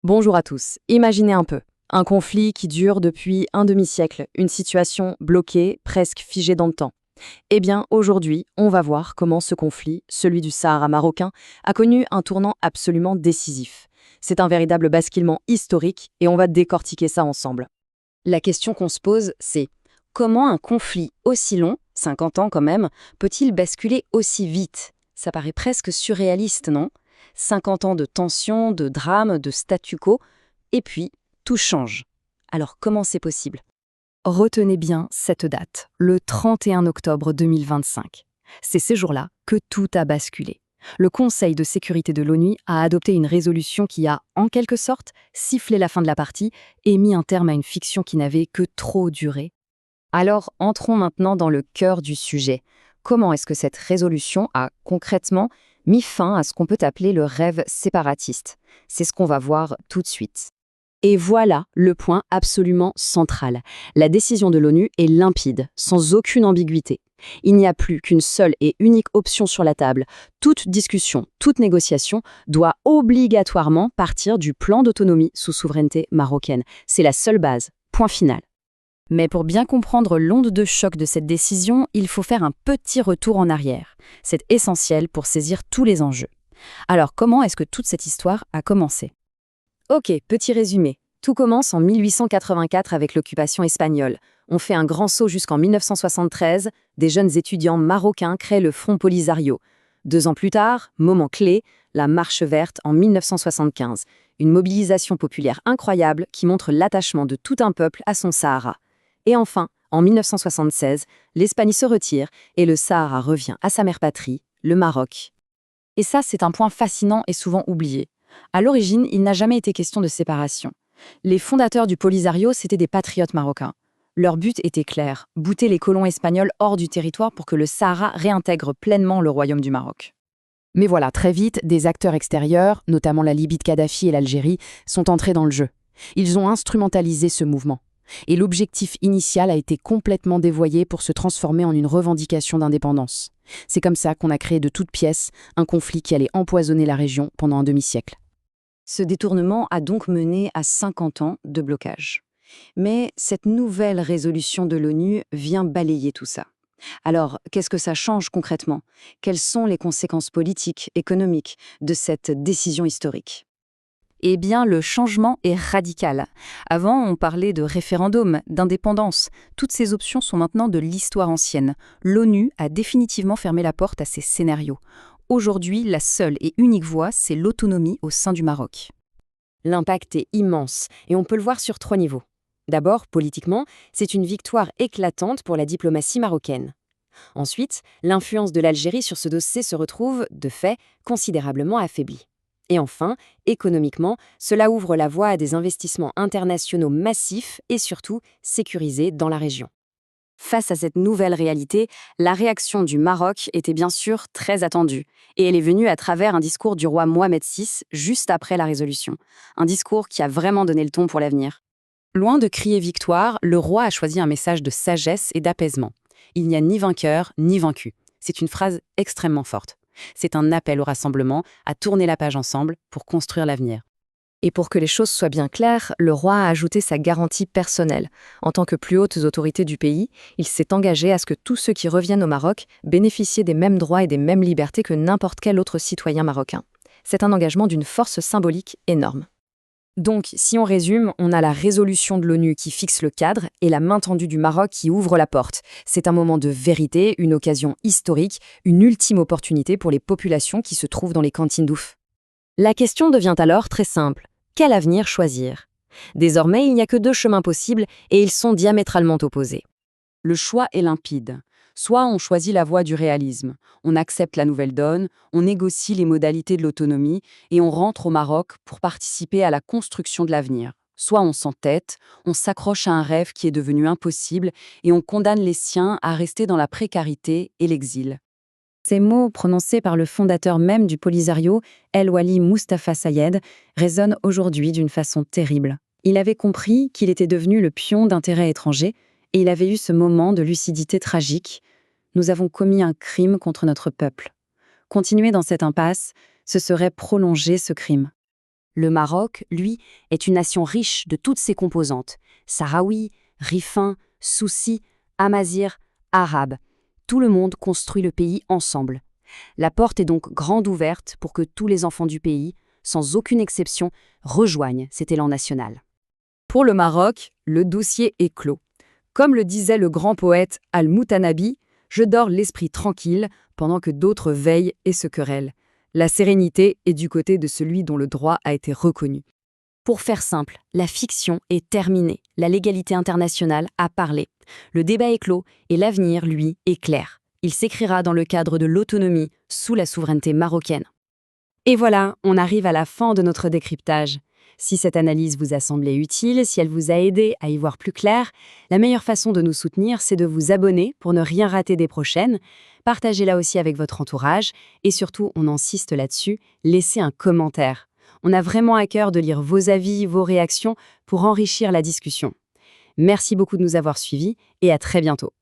Bonjour à tous. Imaginez un peu. Un conflit qui dure depuis un demi-siècle, une situation bloquée, presque figée dans le temps. Eh bien, aujourd'hui, on va voir comment ce conflit, celui du Sahara marocain, a connu un tournant absolument décisif. C'est un véritable basculement historique et on va décortiquer ça ensemble. La question qu'on se pose, c'est comment un conflit aussi long, 50 ans quand même, peut-il basculer aussi vite? Ça paraît presque surréaliste, non? 50 ans de tension, de drame, de statu quo, et puis tout change. Alors comment c'est possible? Retenez bien cette date, le 31 octobre 2025. C'est ces jours-là que tout a basculé. Le Conseil de sécurité de l'ONU a adopté une résolution qui a, en quelque sorte, sifflé la fin de la partie et mis un terme à une fiction qui n'avait que trop duré. Alors entrons maintenant dans le cœur du sujet. Comment est-ce que cette résolution a concrètement mis fin à ce qu'on peut appeler le rêve séparatiste? C'est ce qu'on va voir tout de suite. Et voilà le point absolument central. La décision de l'ONU est limpide, sans aucune ambiguïté. Il n'y a plus qu'une seule et unique option sur la table. Toute discussion, toute négociation doit obligatoirement partir du plan d'autonomie sous souveraineté marocaine. C'est la seule base. Point final. Mais pour bien comprendre l'onde de choc de cette décision, il faut faire un petit retour en arrière. C'est essentiel pour saisir tous les enjeux. Alors comment est-ce que toute cette histoire a commencé ? Ok, petit résumé. Tout commence en 1884 avec l'occupation espagnole. On fait un grand saut jusqu'en 1973, des jeunes étudiants marocains créent le Front Polisario. 2 ans plus tard, moment clé, la Marche verte en 1975. Une mobilisation populaire incroyable qui montre l'attachement de tout un peuple à son Sahara. Et enfin, en 1976, l'Espagne se retire et le Sahara revient à sa mère patrie, le Maroc. Et ça, c'est un point fascinant et souvent oublié. À l'origine, il n'a jamais été question de séparation. Les fondateurs du Polisario, c'étaient des patriotes marocains. Leur but était clair, bouter les colons espagnols hors du territoire pour que le Sahara réintègre pleinement le royaume du Maroc. Mais voilà, très vite, des acteurs extérieurs, notamment la Libye de Kadhafi et l'Algérie, sont entrés dans le jeu. Ils ont instrumentalisé ce mouvement. Et l'objectif initial a été complètement dévoyé pour se transformer en une revendication d'indépendance. C'est comme ça qu'on a créé de toutes pièces un conflit qui allait empoisonner la région pendant un demi-siècle. Ce détournement a donc mené à 50 ans de blocage. Mais cette nouvelle résolution de l'ONU vient balayer tout ça. Alors, qu'est-ce que ça change concrètement? Quelles sont les conséquences politiques, économiques de cette décision historique? Eh bien, le changement est radical. Avant, on parlait de référendum, d'indépendance. Toutes ces options sont maintenant de l'histoire ancienne. L'ONU a définitivement fermé la porte à ces scénarios. Aujourd'hui, la seule et unique voie, c'est l'autonomie au sein du Maroc. L'impact est immense et on peut le voir sur 3 niveaux. D'abord, politiquement, c'est une victoire éclatante pour la diplomatie marocaine. Ensuite, l'influence de l'Algérie sur ce dossier se retrouve, de fait, considérablement affaiblie. Et enfin, économiquement, cela ouvre la voie à des investissements internationaux massifs et surtout sécurisés dans la région. Face à cette nouvelle réalité, la réaction du Maroc était bien sûr très attendue, et elle est venue à travers un discours du roi Mohamed VI juste après la résolution. Un discours qui a vraiment donné le ton pour l'avenir. Loin de crier victoire, le roi a choisi un message de sagesse et d'apaisement. Il n'y a ni vainqueur ni vaincu. C'est une phrase extrêmement forte. C'est un appel au rassemblement, à tourner la page ensemble pour construire l'avenir. Et pour que les choses soient bien claires, le roi a ajouté sa garantie personnelle. En tant que plus hautes autorités du pays, il s'est engagé à ce que tous ceux qui reviennent au Maroc bénéficient des mêmes droits et des mêmes libertés que n'importe quel autre citoyen marocain. C'est un engagement d'une force symbolique énorme. Donc, si on résume, on a la résolution de l'ONU qui fixe le cadre et la main tendue du Maroc qui ouvre la porte. C'est un moment de vérité, une occasion historique, une ultime opportunité pour les populations qui se trouvent dans les cantines d'Ouf. La question devient alors très simple. Quel avenir choisir? Désormais, il n'y a que 2 chemins possibles et ils sont diamétralement opposés. Le choix est limpide. Soit on choisit la voie du réalisme, on accepte la nouvelle donne, on négocie les modalités de l'autonomie et on rentre au Maroc pour participer à la construction de l'avenir. Soit on s'entête, on s'accroche à un rêve qui est devenu impossible et on condamne les siens à rester dans la précarité et l'exil. Ces mots, prononcés par le fondateur même du Polisario, El Wali Mustafa Sayed, résonnent aujourd'hui d'une façon terrible. Il avait compris qu'il était devenu le pion d'intérêts étrangers et il avait eu ce moment de lucidité tragique. Nous avons commis un crime contre notre peuple. Continuer dans cette impasse, ce serait prolonger ce crime. Le Maroc, lui, est une nation riche de toutes ses composantes. Sahraouis, Rifains, Soussis, Amazirs, Arabes. Tout le monde construit le pays ensemble. La porte est donc grande ouverte pour que tous les enfants du pays, sans aucune exception, rejoignent cet élan national. Pour le Maroc, le dossier est clos. Comme le disait le grand poète Al-Moutanabi, « Je dors l'esprit tranquille pendant que d'autres veillent et se querellent. La sérénité est du côté de celui dont le droit a été reconnu. » Pour faire simple, la fiction est terminée, la légalité internationale a parlé. Le débat est clos et l'avenir, lui, est clair. Il s'écrira dans le cadre de l'autonomie, sous la souveraineté marocaine. Et voilà, on arrive à la fin de notre décryptage. Si cette analyse vous a semblé utile, si elle vous a aidé à y voir plus clair, la meilleure façon de nous soutenir, c'est de vous abonner pour ne rien rater des prochaines. Partagez-la aussi avec votre entourage et surtout, on insiste là-dessus, laissez un commentaire. On a vraiment à cœur de lire vos avis, vos réactions pour enrichir la discussion. Merci beaucoup de nous avoir suivis et à très bientôt.